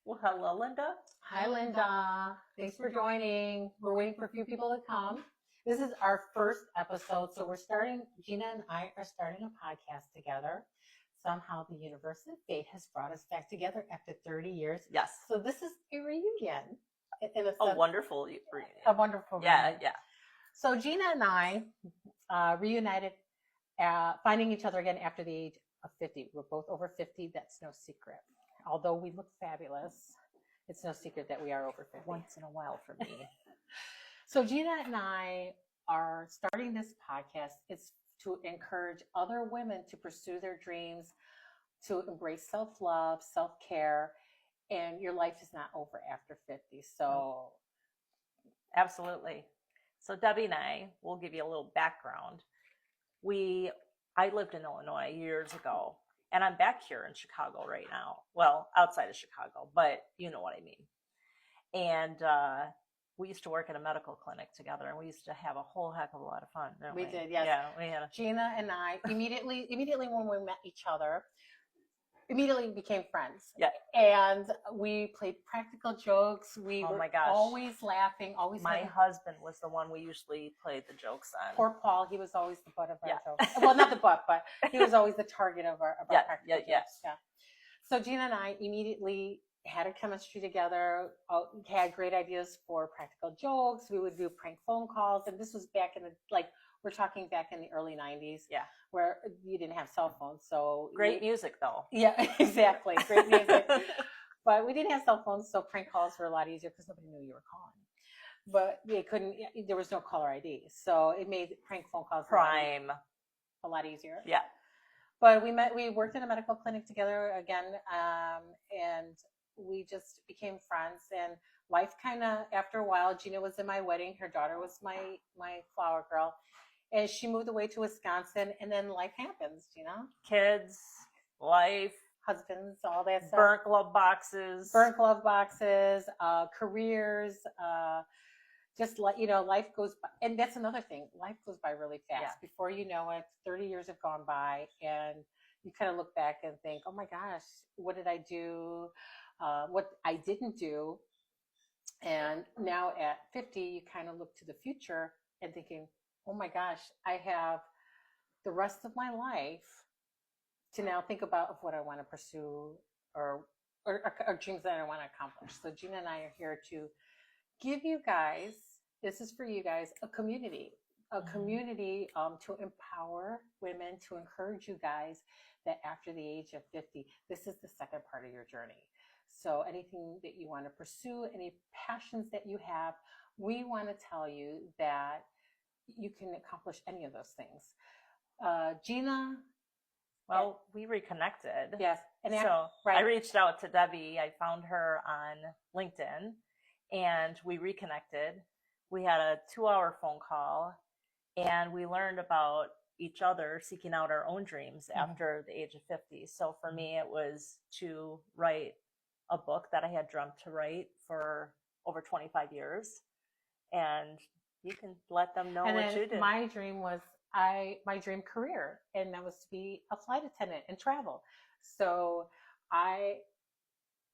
Well, hello, Linda. Hi, Linda. Thanks for joining. We're waiting for a few people to come. This is our first episode, so Gina and I are starting a podcast together. Somehow the universe and fate has brought us back together after 30 years. Yes. So this is a reunion. A wonderful reunion. A wonderful reunion. Yeah. So Gina and I reunited, finding each other again after the age of 50. We're both over 50. That's no secret. Although we look fabulous, it's no secret that we are over 50. Once in a while for me. So Gina and I are starting this podcast. It's to encourage other women to pursue their dreams, to embrace self-love, self-care, and your life is not over after 50. So absolutely. So Debbie and I will give you a little background. I lived in Illinois years ago, and I'm back here in Chicago right now. Well, outside of Chicago, but you know what I mean. And we used to work at a medical clinic together, and we used to have a whole heck of a lot of fun. We did, yes. Yeah, we had. Gina and I immediately when we met each other, immediately became friends. Yeah. And we played practical jokes. We were always laughing, always. My husband was the one we usually played the jokes on. Poor Paul, he was always the butt of our jokes. Well, not the butt, but he was always the target of our practical jokes. Yeah. So Gina and I immediately had a chemistry together, had great ideas for practical jokes. We would do prank phone calls. And this was back in we're talking back in the early 90s. Yeah. Where you didn't have cell phones. So great music though. Yeah, exactly. Great music. But we didn't have cell phones, so prank calls were a lot easier because nobody knew you were calling. But there was no caller ID. So it made prank phone calls a lot easier. Yeah. But we worked in a medical clinic together again, and we just became friends. And life kind of, after a while, Gina was in my wedding. Her daughter was my flower girl. And she moved away to Wisconsin, and then life happens, you know? Kids, life. Husbands, all that stuff. Burnt glove boxes. Careers, just life goes by. And that's another thing. Life goes by really fast. Yeah. Before you know it, 30 years have gone by, and you kind of look back and think, oh my gosh, what did I do? What I didn't do. And now at 50, you kind of look to the future and thinking, oh my gosh, I have the rest of my life to now think about what I want to pursue or dreams that I want to accomplish. So Gina and I are here to give you guys, this is for you guys, a community to empower women, to encourage you guys that after the age of 50, this is the second part of your journey. So anything that you want to pursue, any passions that you have, we want to tell you that you can accomplish any of those things. Gina? Well, we reconnected. Yes. I reached out to Debbie. I found her on LinkedIn, and we reconnected. We had a 2-hour phone call, and we learned about each other seeking out our own dreams after the age of 50. So for me, it was to write a book that I had dreamt to write for over 25 years. And you can let them know what you did. My dream was my dream career, and that was to be a flight attendant and travel. So I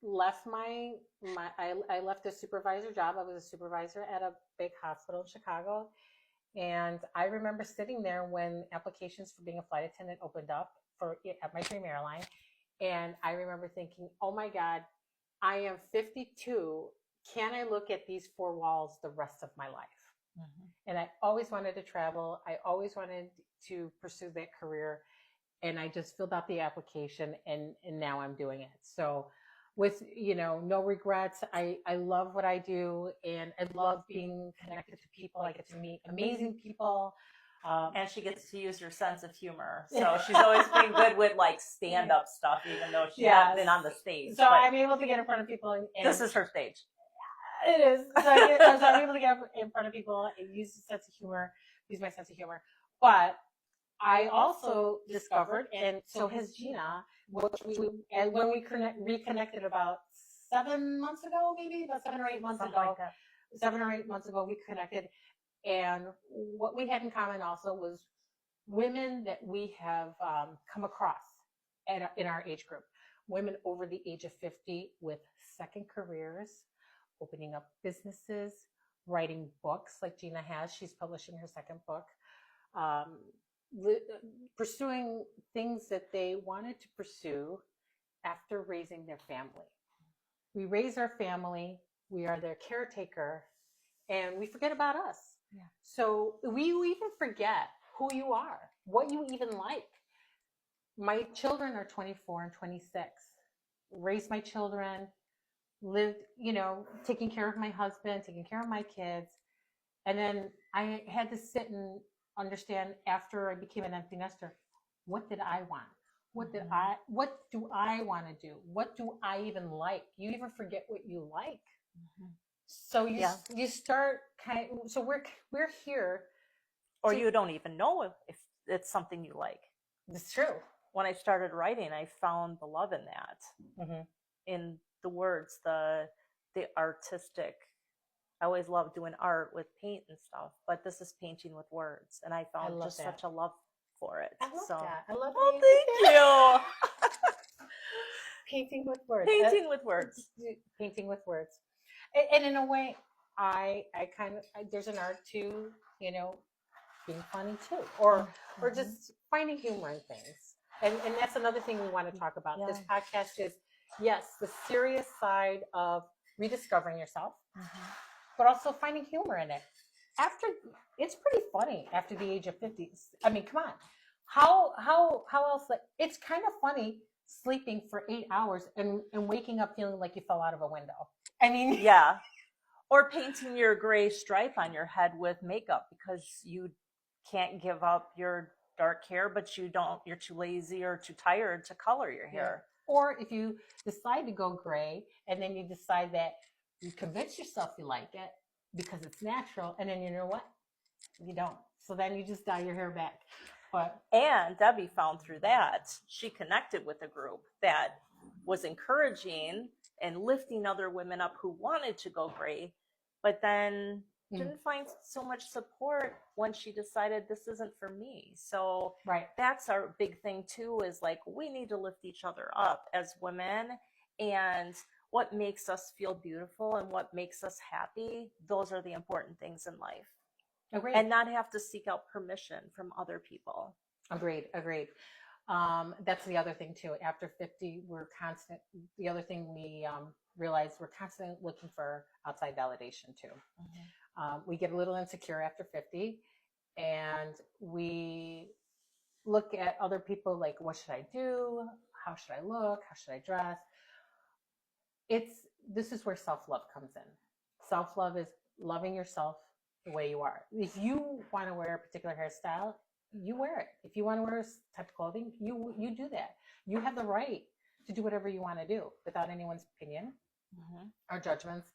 left I left a supervisor job. I was a supervisor at a big hospital in Chicago. And I remember sitting there when applications for being a flight attendant opened up at my dream airline. And I remember thinking, oh my God, I am 52. Can I look at these 4 walls the rest of my life? Mm-hmm. And I always wanted to travel. I always wanted to pursue that career. And I just filled out the application, and now I'm doing it. So with, no regrets. I love what I do, and I love being connected to people. I get to meet amazing people. And she gets to use her sense of humor. So she's always been good with stand-up stuff, even though she hasn't been on the stage. So I'm able to get in front of people. And this is her stage. It is. So I'm able to get in front of people and use my sense of humor. But I also discovered, and so has Gina, when we reconnected about 7 months ago, maybe about 7 or 8 months Something ago. like that. 7 or 8 months ago, we connected. And what we had in common also was women that we have come across in our age group. women over the age of 50 with second careers, opening up businesses, writing books like Gina has. She's publishing her second book, um, pursuing things that they wanted to pursue after raising their family. We raise our family, we are their caretaker, and we forget about us. Yeah. So we even forget who you are, what you even like. My children are 24 and 26. Raised my children, lived, taking care of my husband, taking care of my kids. And then I had to sit and understand after I became an empty nester, what did I want? What do I want to do? What do I even like? You even forget what you like. So you start so we're here. Or you don't even know if it's something you like. It's true. When I started writing, I found the love in that, in the words, the artistic. I always loved doing art with paint and stuff, but this is painting with words, and I found just such a love for it. I love that. I love thank you. Painting with words. Painting with words. Painting with words. And in a way, I there's an art to, being funny too, or just finding humor in things. And that's another thing we want to talk about. This podcast is, yes, the serious side of rediscovering yourself, but also finding humor in it. It's pretty funny after the age of 50. I mean, come on. How else? It's kind of funny sleeping for 8 hours and waking up feeling like you fell out of a window. I mean, yeah. Or painting your gray stripe on your head with makeup because you can't give up your dark hair, but you're too lazy or too tired to color your hair. Yeah. Or if you decide to go gray and then you decide that you convince yourself you like it because it's natural, and then you know what? You don't. So then you just dye your hair back. And Debbie found through that, she connected with a group that was encouraging and lifting other women up who wanted to go gray, but then didn't find so much support when she decided this isn't for me. So that's our big thing too, is like, we need to lift each other up as women, and what makes us feel beautiful and what makes us happy, those are the important things in life. Agreed. And not have to seek out permission from other people. Agreed. That's the other thing too. After 50, the other thing we realize, we're constantly looking for outside validation too. We get a little insecure after 50, and we look at other people like, what should I do? How should I look? How should I dress? This is where self-love comes in. Self-love is loving yourself the way you are. If you want to wear a particular hairstyle, you wear it. If you want to wear a type of clothing, you do that. You have the right to do whatever you want to do without anyone's opinion or judgments.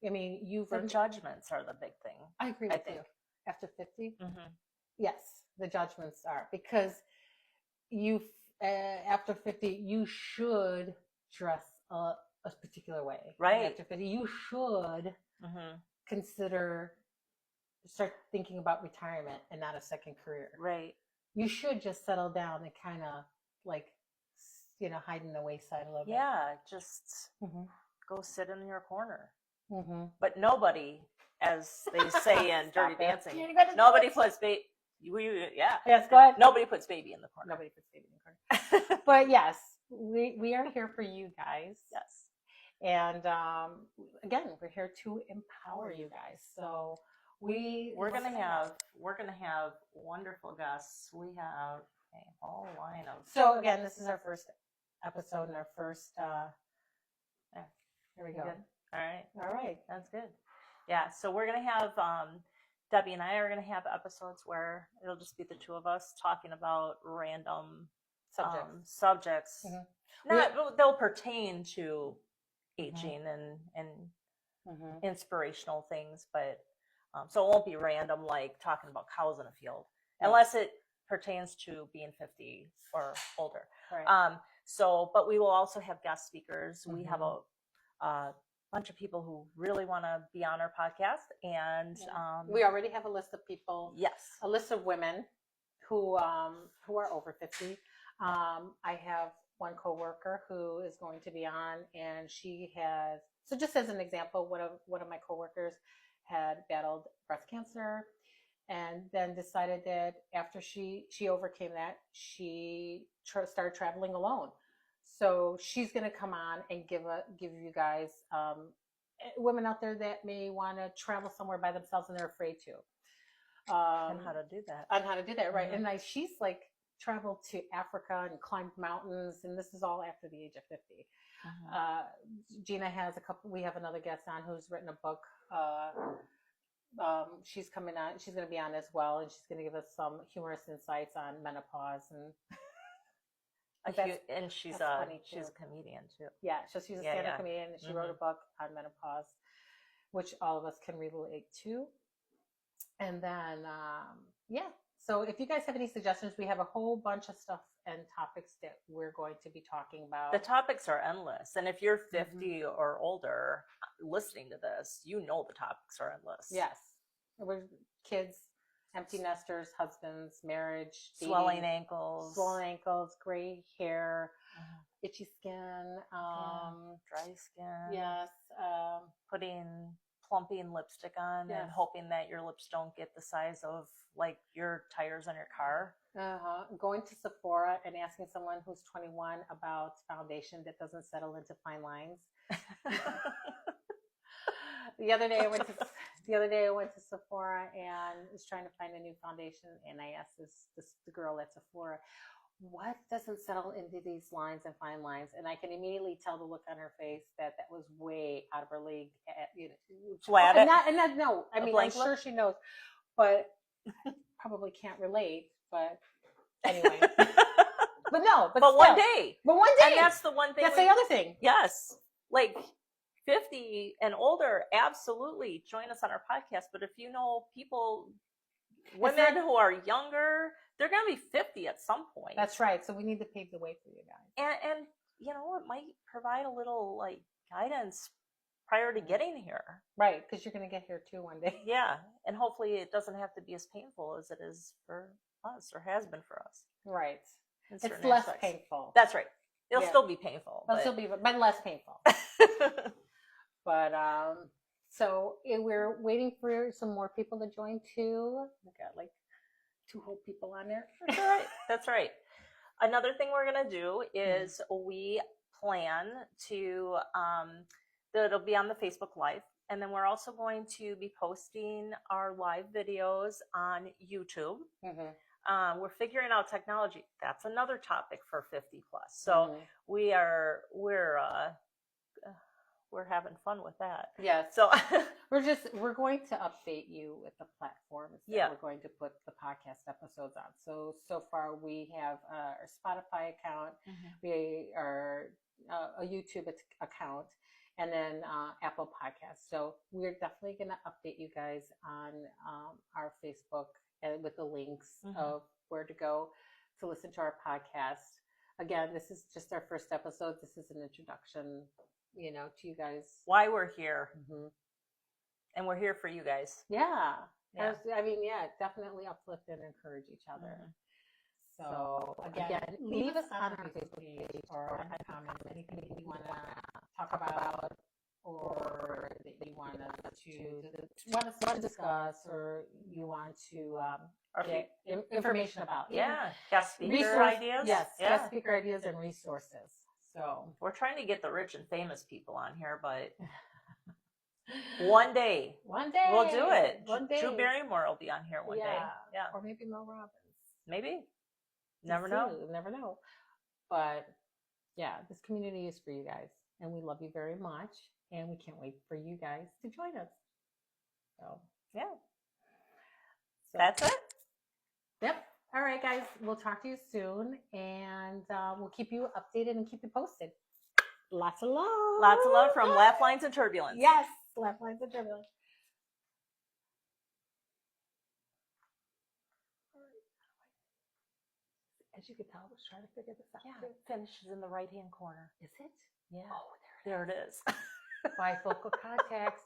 I mean, the judgments are the big thing. I agree with you. After 50, yes, the judgments are, because after 50, you should dress a particular way. Right. After 50, you should start thinking about retirement and not a second career. Right. You should just settle down and kind of hide in the wayside a little bit. Yeah, just go sit in your corner. But nobody, as they say in Dirty Dancing, nobody puts baby. Yes, go ahead. Nobody puts baby in the corner. Nobody puts baby in the corner. But yes, we are here for you guys. Yes. And again, we're here to empower you guys. So we're gonna have wonderful guests. We have a whole line of. So again, this is our first episode and our first. Here we go. Good. All right, that's good. Yeah, so we're gonna have Debbie and I are gonna have episodes where it'll just be the two of us talking about random subjects. They'll pertain to aging and inspirational things, but so it won't be random like talking about cows in a field, unless it pertains to being 50 or older. Right. But we will also have guest speakers. We have a bunch of people who really want to be on our podcast, and we already have a list of people. Yes, a list of women who are over 50. I have one coworker who is going to be on, and she has, so just as an example, one of my coworkers had battled breast cancer, and then decided that after she overcame that, she started traveling alone. So she's going to come on and give you guys, women out there that may want to travel somewhere by themselves and they're afraid to. And how to do that. On how to do that, right? Mhm. And she's like traveled to Africa and climbed mountains, and this is all after the age of 50. Gina has we have another guest on who's written a book. She's coming on. She's going to be on as well, and she's going to give us some humorous insights on menopause and. And she's a comedian too. Yeah, so she's a stand-up comedian, and she wrote a book on menopause, which all of us can relate to. And then, so if you guys have any suggestions, we have a whole bunch of stuff and topics that we're going to be talking about. The topics are endless. And if you're 50 or older listening to this, you know the topics are endless. Yes. We're kids, empty nesters, husbands, marriage, swelling ankles, gray hair, itchy skin, dry skin. Yes. Plumping lipstick on and hoping that your lips don't get the size of like your tires on your car. Going to Sephora and asking someone who's 21 about foundation that doesn't settle into fine lines. The other day I went to Sephora and was trying to find a new foundation, and I asked the girl at Sephora, what doesn't settle into these lines and fine lines? And I can immediately tell the look on her face that was way out of her league. Flat. No, I mean, I'm sure she knows, but probably can't relate. But anyway, but one day. And that's the one thing. That's the other thing. Yes. Like 50 and older, absolutely join us on our podcast. But if you know women who are younger, they're going to be 50 at some point. That's right. So we need to pave the way for you guys. And it might provide a little like guidance prior to getting here. Right. Because you're going to get here too one day. Yeah. And hopefully it doesn't have to be as painful as it is for us or has been for us. Right. It's less painful. That's right. It'll still be painful. But less painful. But, so we're waiting for some more people to join too. We got like 2 whole people on there. That's right. That's right. Another thing we're going to do is we plan to, it'll be on the Facebook Live. And then we're also going to be posting our live videos on YouTube. We're figuring out technology. That's another topic for 50 plus. So we're having fun with that. Yes. So we're going to update you with the platforms that we're going to put the podcast episodes on. So far we have our Spotify account, we are a YouTube account, and then Apple Podcasts. So we're definitely going to update you guys on our Facebook and with the links of where to go to listen to our podcast. Again, this is just our first episode. This is an introduction, to you guys. Why we're here. And we're here for you guys. Yeah. Definitely uplift and encourage each other. So again, leave us on our Facebook page or on the comments anything that you want to talk about or that you want us to discuss or you want to get information about. Guest speaker ideas. Yes, guest speaker ideas and resources. So we're trying to get the rich and famous people on here, but one day we'll do it. One day. Drew Barrymore will be on here one day. Yeah. Or maybe Mel Robbins. Maybe. Never know. Never know. But this community is for you guys, and we love you very much, and we can't wait for you guys to join us. So that's it. Yep. All right, guys. We'll talk to you soon, and we'll keep you updated and keep you posted. Lots of love. Lots of love from Laugh Lines and Turbulence. Yes, Laugh Lines and Turbulence. As you can tell, I was trying to figure this out. Yeah, finishes in the right-hand corner. Is it? Yeah. Oh, there it is. Bifocal contacts.